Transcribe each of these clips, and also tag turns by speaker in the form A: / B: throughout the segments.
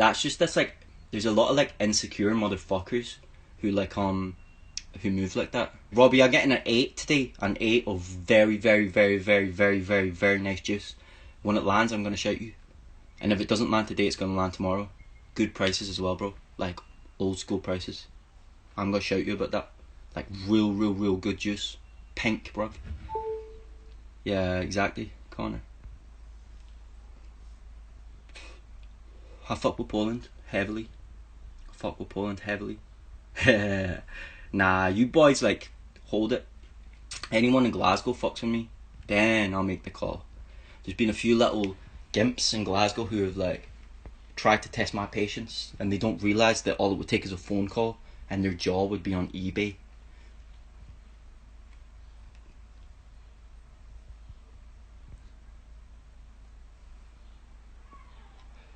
A: that's just this like, there's a lot of like insecure motherfuckers who like who move like that. Robbie, I'm getting an 8 today, an 8 of very, very, very, very, very, very, very nice juice. When it lands, I'm gonna shout you, and if it doesn't land today, it's gonna land tomorrow. Good prices as well, bro. Like old school prices. I'm gonna shout you about that. Like real, real, real good juice. Pink, bro. Yeah, exactly, Connor. I fuck with Poland heavily. Nah, you boys like hold it. Anyone in Glasgow fucks with me, then I'll make the call. There's been a few little gimps in Glasgow who have like tried to test my patience, and they don't realise that all it would take is a phone call and their jaw would be on eBay.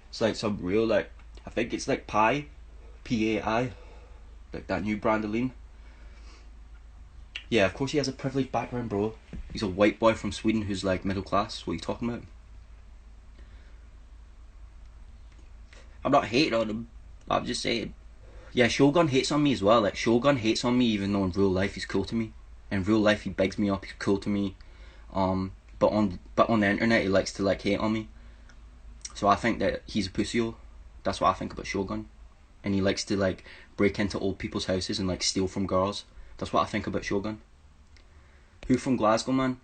A: It's like some real like, I think it's like Pai, P-A-I, like that new brand of lean. Yeah, of course he has a privileged background, bro. He's a white boy from Sweden who's like middle class. What are you talking about? I'm not hating on him. I'm just saying. Yeah, Shogun hates on me as well. Like Shogun hates on me even though in real life he's cool to me. In real life he bigs me up, he's cool to me. But on the internet he likes to like hate on me. So I think that he's a pussy-o. That's what I think about Shogun. And he likes to like break into old people's houses and like steal from girls. That's what I think about Shogun. Who from Glasgow, man?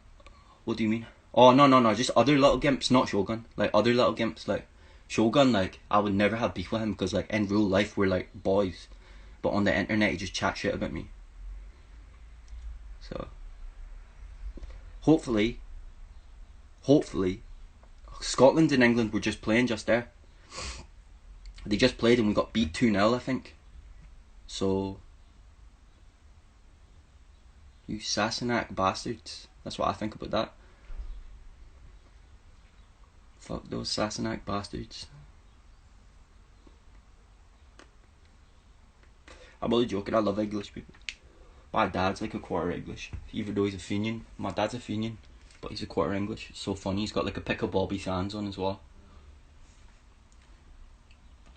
A: What do you mean? Oh, no, just other little gimps, not Shogun. Like other little gimps, like Shogun, like I would never have beef with him because like in real life we're like boys. But on the internet he just chat shit about me. So hopefully Scotland and England were just playing just there. They just played and we got beat 2-0, I think. So you Sassenach bastards. That's what I think about that. Fuck those Sassenach bastards. I'm only joking, I love English people. My dad's like a quarter English, even though he's a Fenian. My dad's a Fenian, but he's a quarter English. It's so funny, he's got like a pick of Bobby Sands on as well.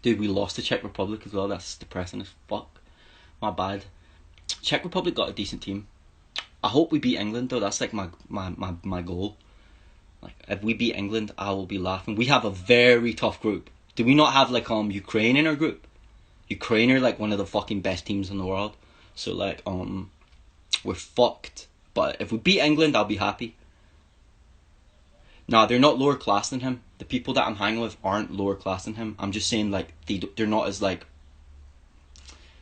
A: Dude, we lost to Czech Republic as well, that's depressing as fuck. My bad. Czech Republic got a decent team. I hope we beat England though, that's like my goal. Like if we beat England, I will be laughing. We have a very tough group. Do we not have like Ukraine in our group? Ukraine are like one of the fucking best teams in the world. So like we're fucked. But if we beat England, I'll be happy. Nah, they're not lower class than him. The people that I'm hanging with aren't lower class than him. I'm just saying like they're not as like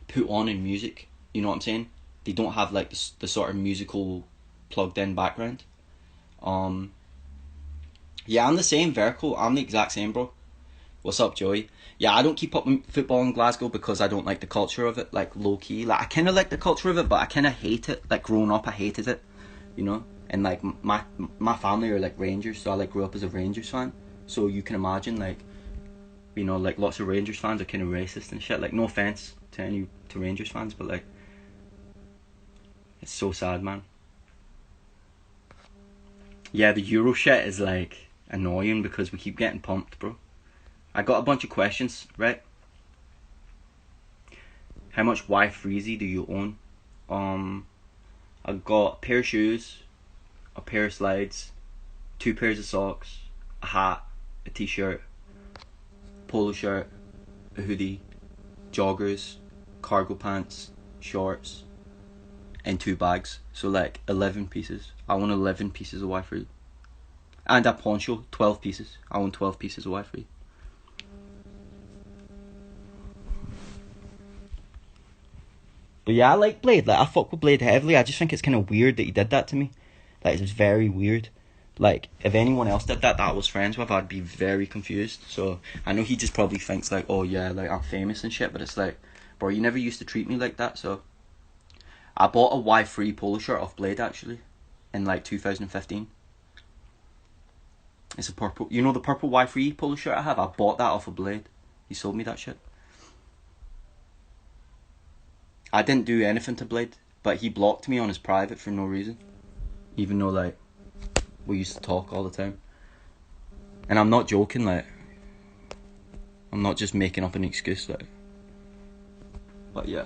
A: put on in music. You know what I'm saying? They don't have like the sort of musical plugged in background. Yeah, I'm the same, Verco. I'm the exact same, bro. What's up, Joey? Yeah, I don't keep up with football in Glasgow because I don't like the culture of it, like low key. Like I kind of like the culture of it, but I kind of hate it. Like growing up, I hated it, you know. And like my family are like Rangers, so I like grew up as a Rangers fan. So you can imagine like, you know, like lots of Rangers fans are kind of racist and shit. Like no offense to any to Rangers fans, but like it's so sad, man. Yeah, the Euro shit is like annoying because we keep getting pumped, bro. I got a bunch of questions, right? How much Y-Freezy do you own? I got a pair of shoes, a pair of slides, 2 pairs of socks, a hat, a t-shirt, polo shirt, a hoodie, joggers, cargo pants, shorts, and 2 bags. So like 11 pieces. I own 11 pieces of Y-Free. And a poncho, 12 pieces. I own 12 pieces of Y-Free. But yeah, I like Blade. Like I fuck with Blade heavily. I just think it's kind of weird that he did that to me. Like it's very weird. Like if anyone else did that I was friends with, I'd be very confused. So I know he just probably thinks like, oh yeah, like I'm famous and shit. But it's like, bro, you never used to treat me like that. So I bought a Y-Free polo shirt off Blade actually, in like 2015. It's a purple. You know the purple Y-Free polo shirt I have? I bought that off of Blade. He sold me that shit. I didn't do anything to Blade, but he blocked me on his private for no reason. Even though like we used to talk all the time. And I'm not joking, like I'm not just making up an excuse, like. But yeah.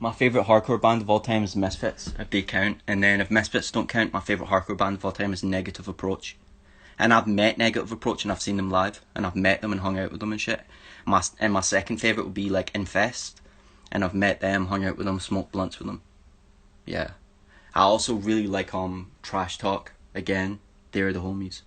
A: My favourite hardcore band of all time is Misfits, if they count. And then if Misfits don't count, my favourite hardcore band of all time is Negative Approach. And I've met Negative Approach and I've seen them live. And I've met them and hung out with them and shit. And my second favourite would be like Infest. And I've met them, hung out with them, smoked blunts with them. Yeah. I also really like Trash Talk. Again, they're the homies.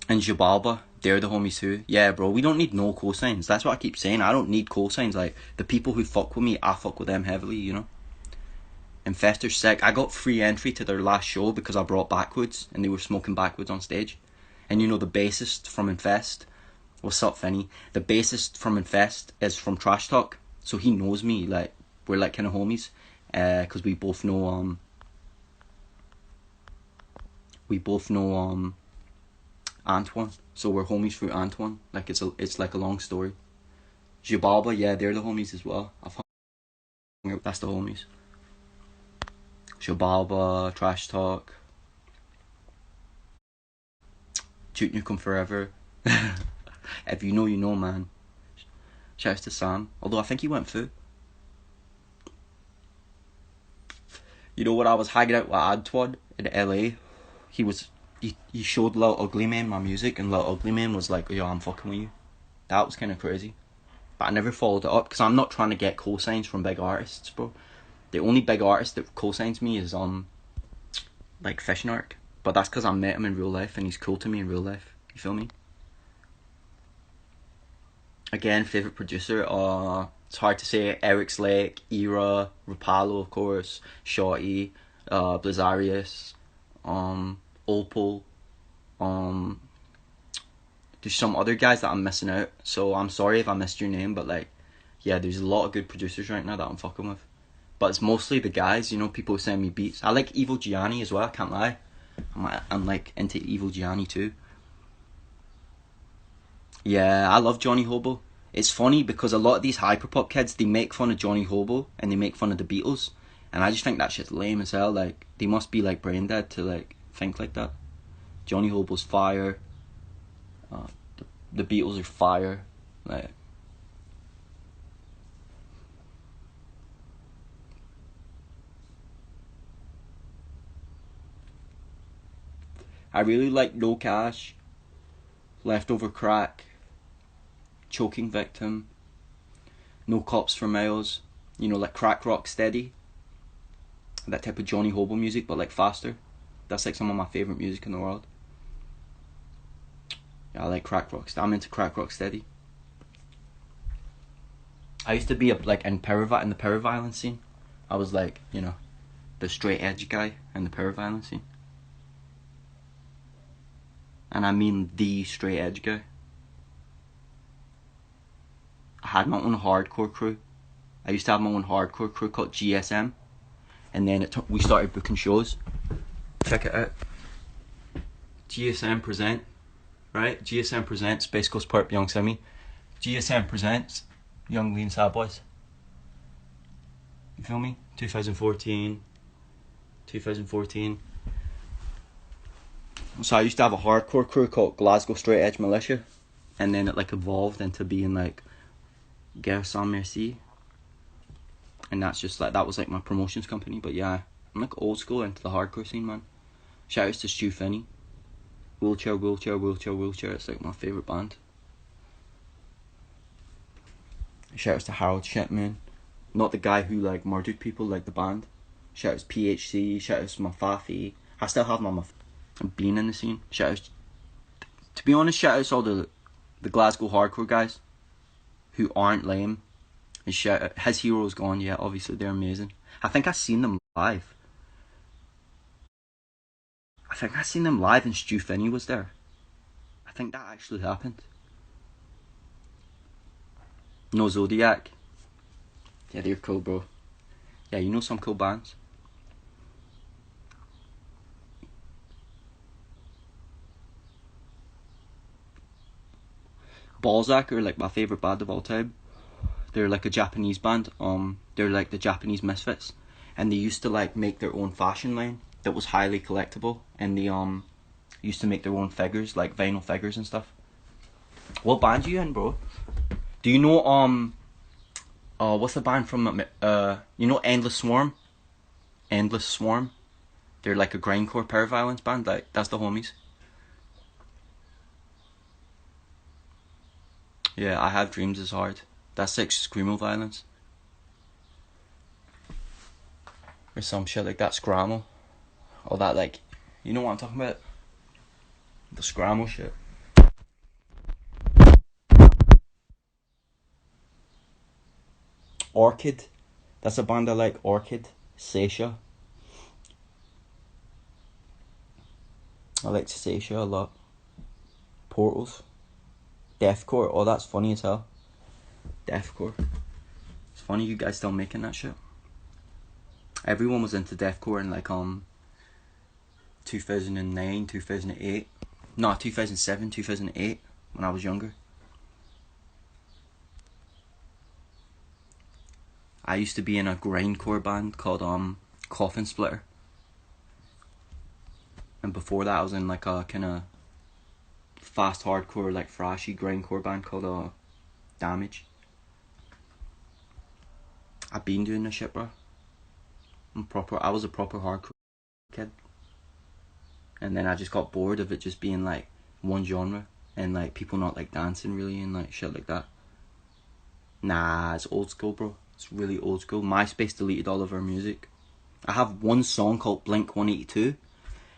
A: And Jabalba, they're the homies too. Yeah, bro, we don't need no cosigns. That's what I keep saying. I don't need cosigns. Like, the people who fuck with me, I fuck with them heavily, you know? Infest are sick. I got free entry to their last show because I brought Backwoods and they were smoking Backwoods on stage. And you know the bassist from Infest, what's up, Finny? The bassist from Infest is from Trash Talk, so he knows me. Like, we're like kind of homies, because we both know Antoine, so we're homies through Antoine. Like, it's like a long story. Jabalba, yeah, they're the homies as well. That's the homies. Jabalba, Trash Talk, Toot Nukem Forever. If you know, you know, man. Shouts to Sam, although I think he went through. You know, when I was hanging out with Antoine in LA, he showed Lil Ugly Mane my music, and Lil Ugly Mane was like, yo, I'm fucking with you. That was kind of crazy. But I never followed it up, because I'm not trying to get cosigns from big artists, bro. The only big artist that cosigns me is, like, Fishnark. But that's because I met him in real life, and he's cool to me in real life. You feel me? Again, favourite producer, it's hard to say. Eric's Lake, Era, Rapallo, of course, Shorty, Blizzarius, Opal, there's some other guys that I'm missing out, so I'm sorry if I missed your name, but like, yeah, there's a lot of good producers right now that I'm fucking with. But it's mostly the guys, you know, people who send me beats. I like Evil Gianni as well, I can't lie. I'm like into Evil Gianni too. Yeah, I love Johnny Hobo. It's funny because a lot of these hyperpop kids, they make fun of Johnny Hobo and they make fun of the Beatles, and I just think that shit's lame as hell. Like, they must be like brain dead to like think like that. Johnny Hobo's fire. The Beatles are fire. Like, I really like No Cash, Leftover Crack, Choking Victim, No Cops for Miles, you know, like Crack Rock Steady, that type of Johnny Hobo music, but like faster. That's like some of my favourite music in the world. Yeah, I like Crack Rock. I'm into Crack Rock Steady. I used to be in the power violence scene. I was like, you know, the straight edge guy in the power violence scene. And I mean the straight edge guy. I had my own hardcore crew. I used to have my own hardcore crew called GSM. And then we started booking shows. Check it out. GSM present. Right? GSM presents Space Coast Perp Young Simi. GSM presents Young Lean Sad Boys. You feel me? 2014. So I used to have a hardcore crew called Glasgow Straight Edge Militia, and then it like evolved into being like Guerre Sans Merci, and that's just like, that was like my promotions company. But yeah, I'm like old school into the hardcore scene, man. Shout outs to Stu Finney. Wheelchair, it's like my favourite band. Shout outs to Harold Shipman, not the guy who like murdered people, like the band. Shout outs PHC, shout outs to Mafafi. I still have my being in the scene. Shout outs, to be honest, shout outs all the Glasgow hardcore guys who aren't lame. And shout out, His Hero's Gone, yeah, obviously they're amazing. I think I've seen them live. And Stu Finney was there. I think that actually happened. No Zodiac. Yeah, they're cool, bro. Yeah, you know some cool bands. Balzac are like my favourite band of all time. They're like a Japanese band. They're like the Japanese Misfits. And they used to like make their own fashion line. that was highly collectible, and they used to make their own figures, like vinyl figures and stuff. What band are you in, bro? Do you know what's the band from you know Endless Swarm? Endless Swarm. They're like a grindcore power violence band. Like that's the homies. Yeah, I Have Dreams is hard. That's like screamo violence. Or some shit like that, scramble. Or that like, you know what I'm talking about? The scramble shit. Orchid. That's a band I like. Orchid. Seisha. I like Seisha a lot. Portals. Deathcore. Oh, that's funny as hell. Deathcore. It's funny you guys still making that shit. Everyone was into deathcore in like 2009, 2008. No, 2007, 2008 when I was younger. I used to be in a grindcore band called Coffin Splitter. And before that I was in like a kinda fast hardcore, like thrashy grindcore band called Damage. I've been doing this shit, bro. I was a proper hardcore kid. And then I just got bored of it just being like one genre and like people not like dancing really and like shit like that. Nah, it's old school, bro. It's really old school. MySpace deleted all of our music. I have one song called Blink 182,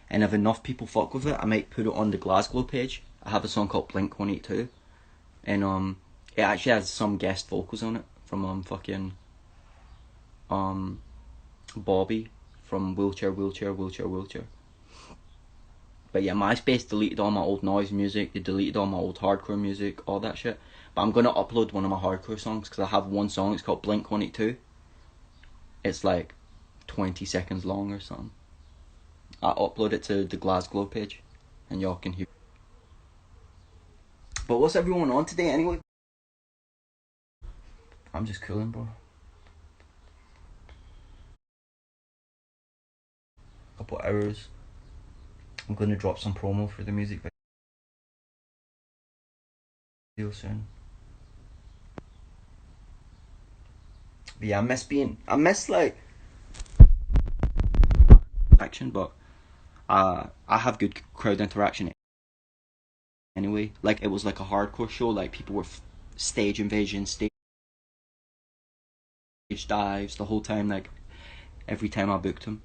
A: and if enough people fuck with it, I might put it on the Glasgow page. I have a song called Blink 182, and it actually has some guest vocals on it from fucking Bobby from Wheelchair. But yeah, MySpace deleted all my old noise music. They deleted all my old hardcore music, all that shit. But I'm gonna upload one of my hardcore songs because I have one song. It's called Blink 182. It's like 20 seconds long or something. I upload it to the Glasgow page, and y'all can hear. But what's everyone on today anyway? I'm just cooling, bro. Couple hours. I'm gonna drop some promo for the music video soon. But yeah, I miss like action, but I have good crowd interaction anyway. Like it was like a hardcore show, like people were stage invasion, stage dives the whole time, like every time I booked them.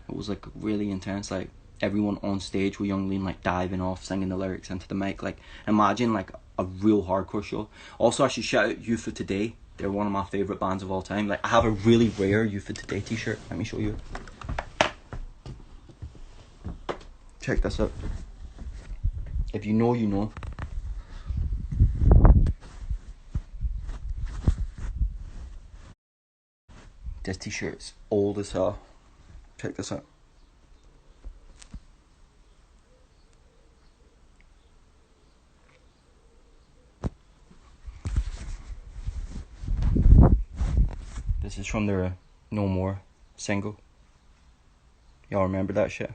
A: It was like really intense, like everyone on stage with Young Lean like diving off, singing the lyrics into the mic. Like imagine like a real hardcore show. Also, I should shout out Youth of Today. They're one of my favourite bands of all time. Like I have a really rare Youth of Today t-shirt. Let me show you. Check this out. If you know, you know. This t-shirt's old as hell. Check this out. This is from their No More single. Y'all remember that shit?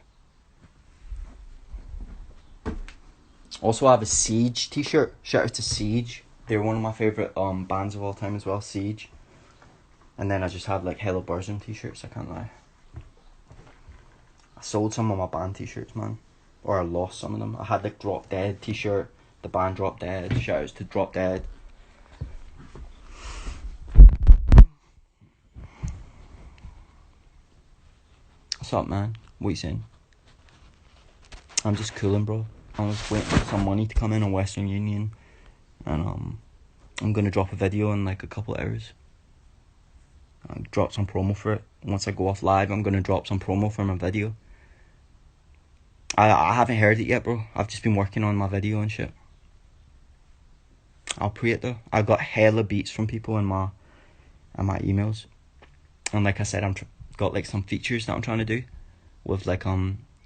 A: Also, I have a Siege t-shirt. Shout out to Siege. They're one of my favourite bands of all time as well, Siege. And then I just have like Hello Burzum t-shirts, I can't lie. I sold some of my band t-shirts, man. Or I lost some of them. I had like Drop Dead t-shirt. The band Drop Dead. Shout outs to Drop Dead. What's up, man? What you saying? I'm just cooling, bro. I was waiting for some money to come in on Western Union. And I'm gonna drop a video in like a couple of hours. I'll drop some promo for it. Once I go off live, I'm gonna drop some promo for my video. I haven't heard it yet, bro. I've just been working on my video and shit. I'll pre it though. I got hella beats from people in my emails, and like I said, got like some features that I'm trying to do with like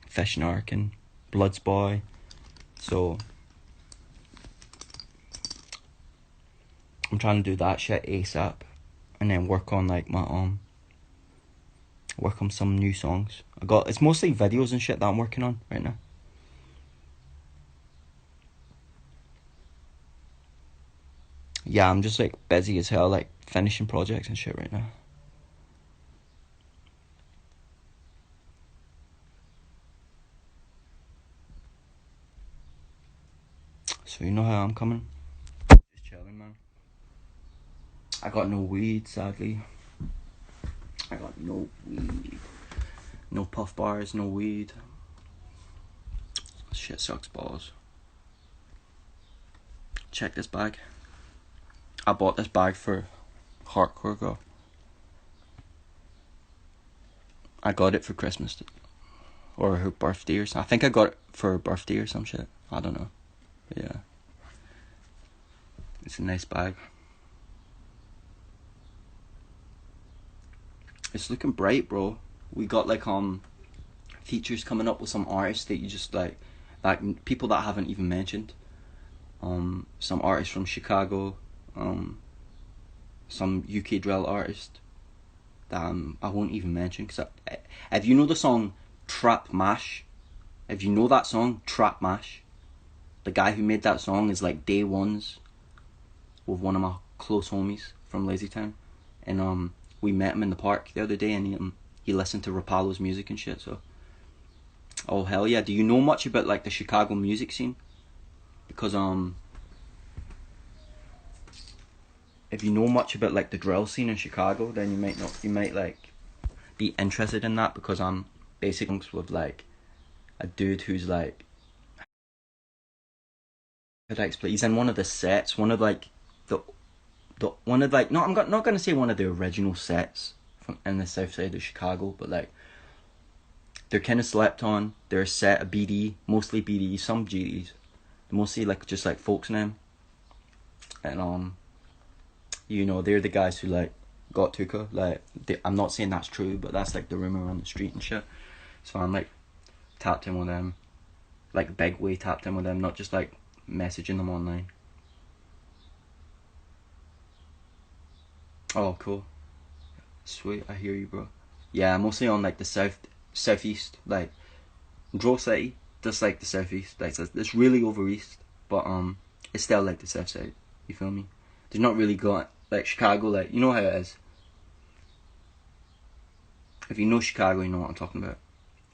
A: Fish Narc and Bloods Boy. So I'm trying to do that shit ASAP, and then work on like my work on some new songs. It's mostly videos and shit that I'm working on right now. Yeah, I'm just like busy as hell, like finishing projects and shit right now. So you know how I'm coming? Just chilling, man. I got no weed, sadly. I got no weed. No puff bars, no weed. Shit sucks balls. Check this bag. I bought this bag for hardcore girl. I got it for Christmas or her birthday or something. I think I got it for her birthday or some shit. I don't know. But yeah. It's a nice bag. It's looking bright, bro. We got like features coming up with some artists that you just like people that I haven't even mentioned. Some artists from Chicago, some UK drill artist that I won't even mention because if you know the song Trap Mash, if you know that song Trap Mash, the guy who made that song is like day ones with one of my close homies from Lazytown, and we met him in the park the other day, and he listened to Rapallo's music and shit. So, oh hell yeah! Do you know much about like the Chicago music scene? Because if you know much about like the drill scene in Chicago, then you might like be interested in that, because I'm basically with like a dude who's like, how do I explain? He's in one of the sets, one of like the one of like, no, I'm not gonna say one of the original sets from in the south side of Chicago, but like they're kind of slept on. They're a set of BD, mostly BD, some GDs, mostly like just like folks name, and you know, they're the guys who like got Tuka. Like I'm not saying that's true, but that's like the rumor on the street and shit. So I'm like tapped in with them, like big way tapped in with them, not just like messaging them online. Oh, cool. Sweet, I hear you, bro. Yeah, mostly on like the southeast, like Draw City, just like the southeast. Like it's really over east, but it's still like the south side. You feel me? There's not really got like Chicago, like you know how it is. If you know Chicago, you know what I'm talking about.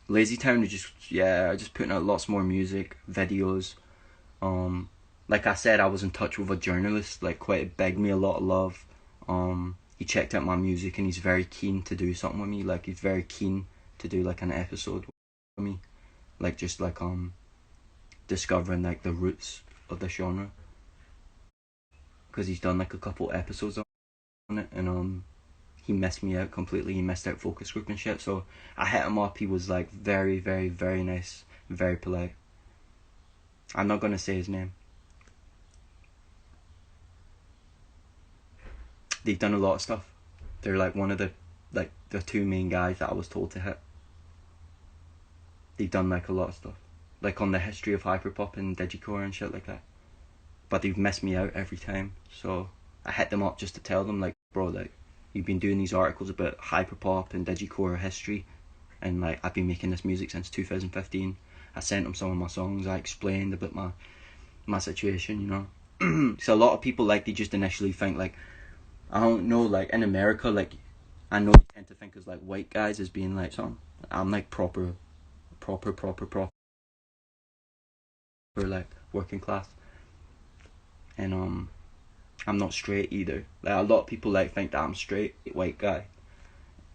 A: Lazytown is just putting out lots more music, videos. Like I said, I was in touch with a journalist, like quite big me a lot of love. He checked out my music and he's very keen to do something with me. Like he's very keen to do like an episode with me, like just like discovering like the roots of the genre, because he's done like a couple episodes on it, and he missed me out completely. He missed out focus group and shit. So I hit him up. He was like very, very, very nice, very polite. I'm not gonna say his name. They've done a lot of stuff. They're like one of the two main guys that I was told to hit. They've done like a lot of stuff, like on the history of hyperpop and digicore and shit like that. But they've missed me out every time. So I hit them up just to tell them like, bro, like you've been doing these articles about hyperpop and digicore history, and like I've been making this music since 2015. I sent them some of my songs. I explained about my situation, you know. So a lot of people like they just initially think like, I don't know, like in America, like I know you tend to think as like white guys as being like something. I'm like proper like working class, and I'm not straight either. Like a lot of people like think that I'm straight white guy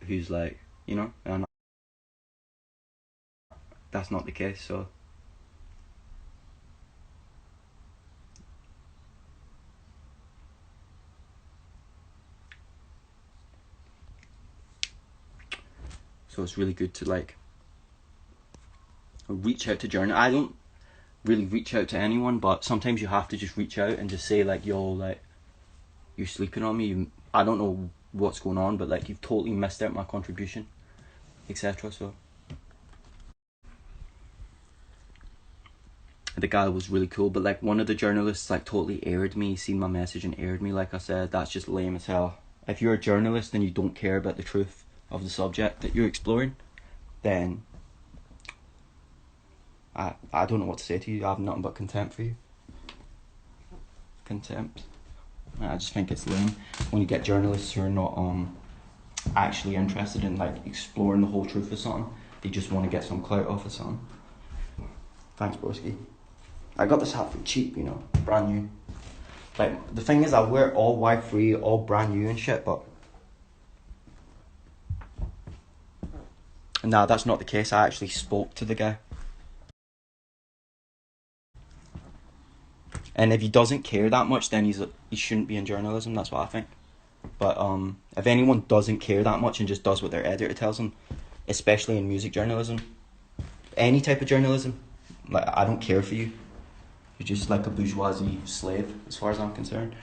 A: who's like, you know, and that's not the case. So it's really good to like reach out to journalists. I don't really reach out to anyone, but sometimes you have to just reach out and just say like, yo, like you're sleeping on me. I don't know what's going on, but like you've totally missed out my contribution, etc. So the guy was really cool, but like one of the journalists like totally aired me, seen my message and aired me. Like I said, that's just lame as hell. If you're a journalist and you don't care about the truth of the subject that you're exploring, then I don't know what to say to you. I have nothing but contempt for you. Contempt. I just think it's lame when you get journalists who are not actually interested in like exploring the whole truth of something. They just want to get some clout off of something. Thanks, broski. I got this hat for cheap, you know, brand new. Like, the thing is, I wear it all Y-free, all brand new and shit, but nah, that's not the case. I actually spoke to the guy. And if he doesn't care that much, then he shouldn't be in journalism. That's what I think. But if anyone doesn't care that much and just does what their editor tells them, especially in music journalism, any type of journalism, like, I don't care for you. You're just like a bourgeoisie slave, as far as I'm concerned.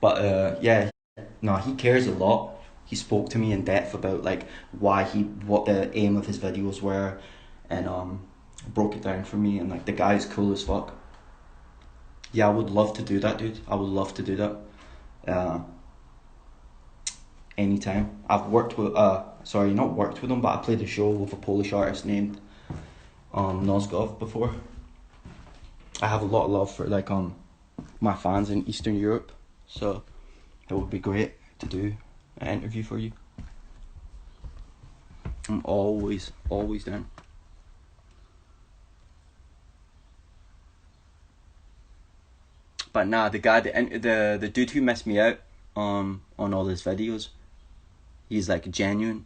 A: But yeah, no, he cares a lot. He spoke to me in depth about like what the aim of his videos were, and broke it down for me. And like, the guy's cool as fuck. Yeah, I would love to do that, dude. I would love to do that. Anytime. I've worked with not worked with him, but I played a show with a Polish artist named Nozgov before. I have a lot of love for like my fans in Eastern Europe, so it would be great to do an interview for you. I'm always down. But nah, the guy, the dude who messed me out on all his videos, he's like genuine.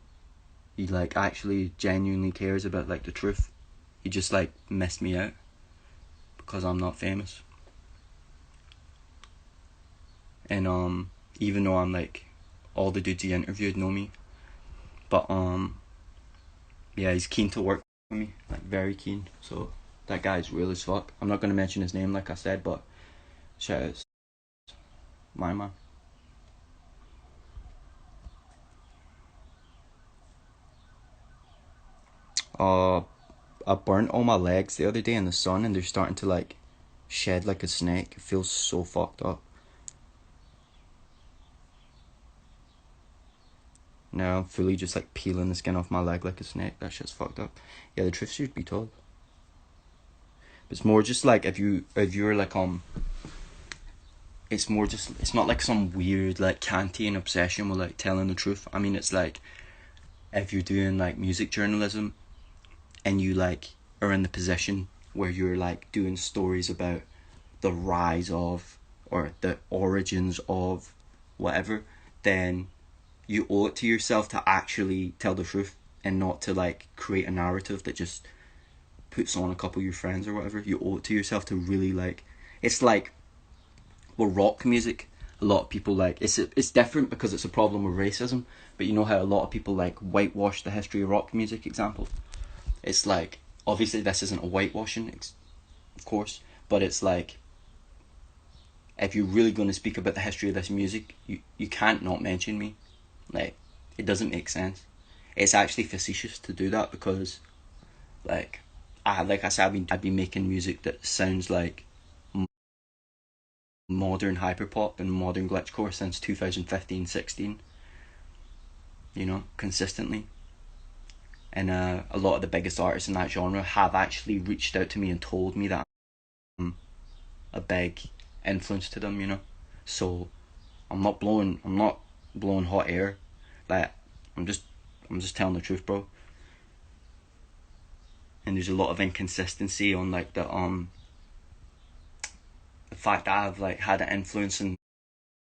A: He like actually genuinely cares about like the truth. He just like messed me out because I'm not famous. And even though I'm like, all the dudes he interviewed know me, but yeah, he's keen to work with me, like very keen. So that guy's real as fuck. I'm not gonna mention his name like I said, but shout out, my man. I burnt all my legs the other day in the sun, and they're starting to like shed like a snake. It feels so fucked up. Now I'm fully just like peeling the skin off my leg like a snake. That shit's fucked up. Yeah, the truth should be told. But it's more just like if you're like it's more just, it's not like some weird like Kantian obsession with like telling the truth. I mean, it's like if you're doing like music journalism and you like are in the position where you're like doing stories about the rise of or the origins of whatever, then you owe it to yourself to actually tell the truth and not to like create a narrative that just puts on a couple of your friends or whatever. You owe it to yourself to really like, it's like, well, rock music, a lot of people like, it's different because it's a problem with racism, but you know how a lot of people like whitewash the history of rock music, example. It's like, obviously this isn't a whitewashing, of course, but it's like, if you're really going to speak about the history of this music, you can't not mention me. Like, it doesn't make sense. It's actually facetious to do that because, like I said, I've been making music that sounds like modern hyperpop and modern glitchcore since 2015-16. You know, consistently. And a lot of the biggest artists in that genre have actually reached out to me and told me that I'm a big influence to them, you know. So I'm not blowing hot air. Like, I'm just telling the truth, bro. And there's a lot of inconsistency on like the fact that I've like had an influence in